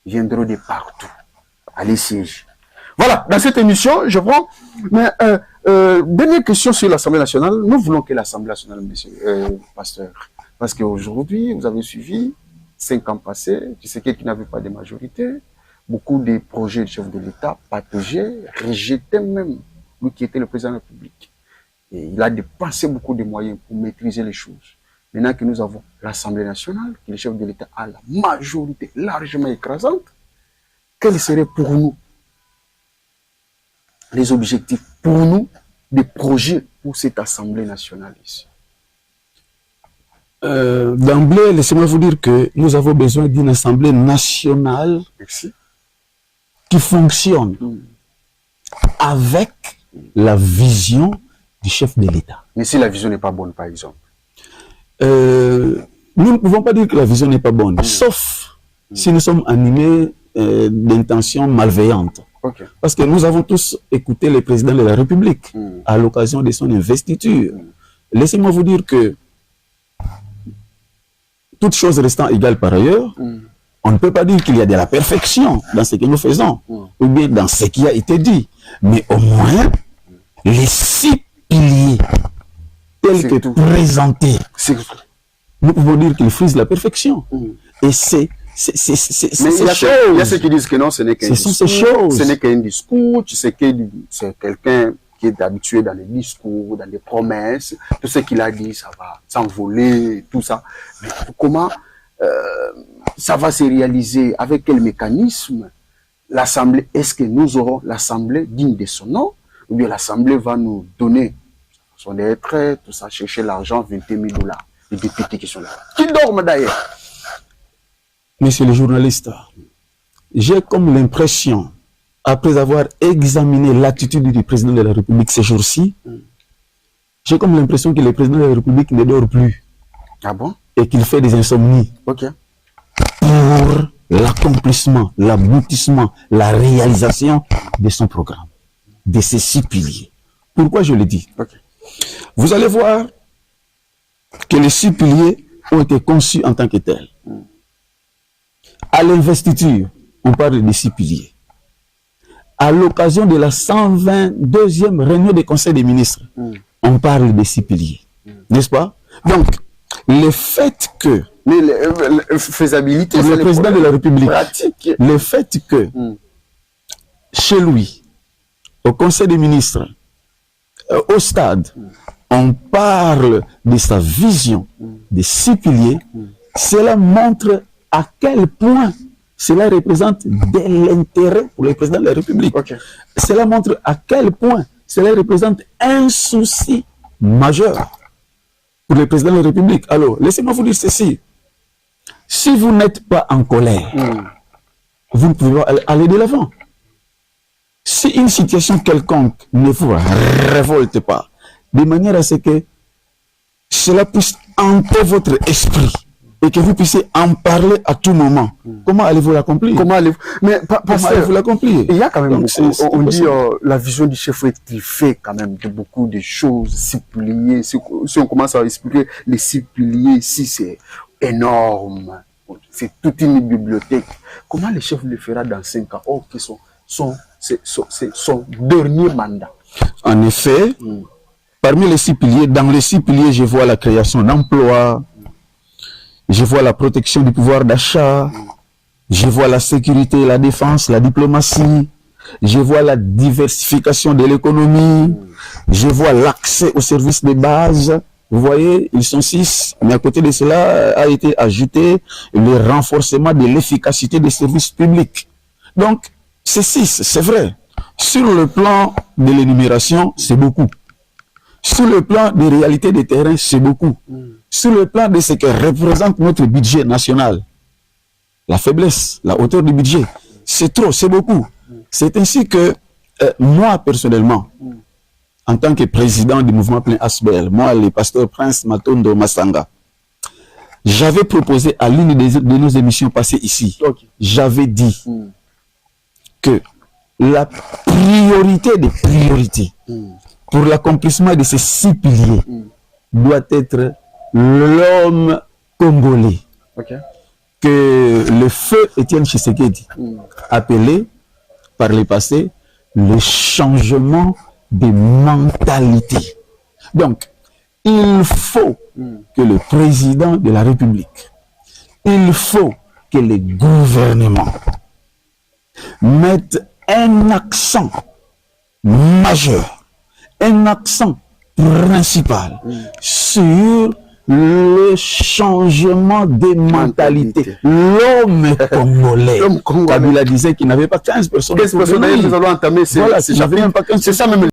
viendront de partout. Allez siéger. Voilà, dans cette émission, je prends... Mais, dernière question sur l'Assemblée nationale. Nous voulons que l'Assemblée nationale, monsieur Pasteur, parce qu'aujourd'hui, vous avez suivi 5 ans passés, tu sais qui n'avait pas de majorité, beaucoup de projets de chef de l'État pataugeaient, rejetés même, lui qui était le président de la République. Et il a dépensé beaucoup de moyens pour maîtriser les choses. Maintenant que nous avons l'Assemblée nationale, que le chef de l'État a la majorité largement écrasante, quels seraient pour nous les objectifs, pour nous, des projets pour cette Assemblée nationale ici? D'emblée, laissez-moi vous dire que nous avons besoin d'une Assemblée nationale qui fonctionne avec la vision du chef de l'État. Mais si la vision n'est pas bonne, par exemple? Nous ne pouvons pas dire que la vision n'est pas bonne, sauf si nous sommes animés d'intentions malveillantes. Okay. Parce que nous avons tous écouté le président de la République à l'occasion de son investiture. Laissez-moi vous dire que toutes choses restant égales par ailleurs, on ne peut pas dire qu'il y a de la perfection dans ce que nous faisons, ou bien dans ce qui a été dit. Mais au moins, les 6 piliers tels que présentés, nous pouvons dire qu'ils frisent la perfection. Et c'est mais il y a ceux qui disent que non, ce n'est qu'un discours. Ce n'est qu'un discours. Tu sais que c'est quelqu'un qui est habitué dans les discours, dans les promesses. Tout ce qu'il a dit, ça va s'envoler, tout ça. Mais comment ça va se réaliser? Avec quel mécanisme? L'Assemblée, est-ce que nous aurons l'Assemblée digne de son nom? Ou bien l'Assemblée va nous donner son retrait, tout ça, chercher l'argent, $20 000, les députés qui sont là, qui dorment d'ailleurs? Monsieur le journaliste, j'ai comme l'impression, après avoir examiné l'attitude du président de la République ces jours-ci, j'ai comme l'impression que le président de la République ne dort plus. Ah bon? Et qu'il fait des insomnies. Ok. Pour l'accomplissement, l'aboutissement, la réalisation de son programme, de ces 6 piliers. Pourquoi je le dis? Okay. Vous allez voir que les 6 piliers ont été conçus en tant que tels. À l'investiture, on parle des 6 piliers. À l'occasion de la 122e réunion du Conseil des ministres, on parle des 6 piliers. N'est-ce pas? Donc, le fait que faisabilité, le président de la République, pratique. Le fait que chez lui, au Conseil des ministres, au stade, on parle de sa vision des 6 piliers, cela montre à quel point cela représente de l'intérêt pour le président de la République. Okay. Cela montre à quel point cela représente un souci majeur pour le président de la République. Alors, laissez-moi vous dire ceci. Si vous n'êtes pas en colère, vous ne pouvez pas aller de l'avant. Si une situation quelconque ne vous révolte pas, de manière à ce que cela puisse hanter votre esprit et que vous puissiez en parler à tout moment, comment allez-vous l'accomplir? Comment allez-vous? Mais comment allez-vous l'accomplir? Il y a quand même beaucoup, on dit la vision du chef est fait quand même de beaucoup de choses, 6 piliers. Si on commence à expliquer les 6 piliers ici, c'est énorme. C'est toute une bibliothèque. Comment le chef le fera dans 5 ans? Oh, c'est son dernier mandat. En effet, parmi les 6 piliers, dans les 6 piliers, je vois la création d'emplois, je vois la protection du pouvoir d'achat, je vois la sécurité, la défense, la diplomatie, je vois la diversification de l'économie, je vois l'accès aux services de base. Vous voyez, ils sont 6, mais à côté de cela a été ajouté le renforcement de l'efficacité des services publics. Donc, c'est 6, c'est vrai. Sur le plan de l'énumération, c'est beaucoup. Sur le plan des réalités des terrains, c'est beaucoup. Sur le plan de ce que représente notre budget national, la faiblesse, la hauteur du budget, c'est trop, c'est beaucoup. C'est ainsi que moi, personnellement, en tant que président du mouvement Plein Asbel, moi, le pasteur Prince Matondo Massanga, j'avais proposé à l'une de nos émissions passées ici, j'avais dit que la priorité des priorités pour l'accomplissement de ces 6 piliers doit être l'homme congolais. que le feu Étienne Tshisekedi appelé par le passé le changement de mentalité. Donc, il faut que le président de la République, il faut que le gouvernement mettent un accent majeur, un accent principal sur le changement des mentalités. L'homme congolais. Kabila disait qu'il n'avait pas 15 personnes. 15 personnes, nous allons entamer. Voilà, c'est ça même.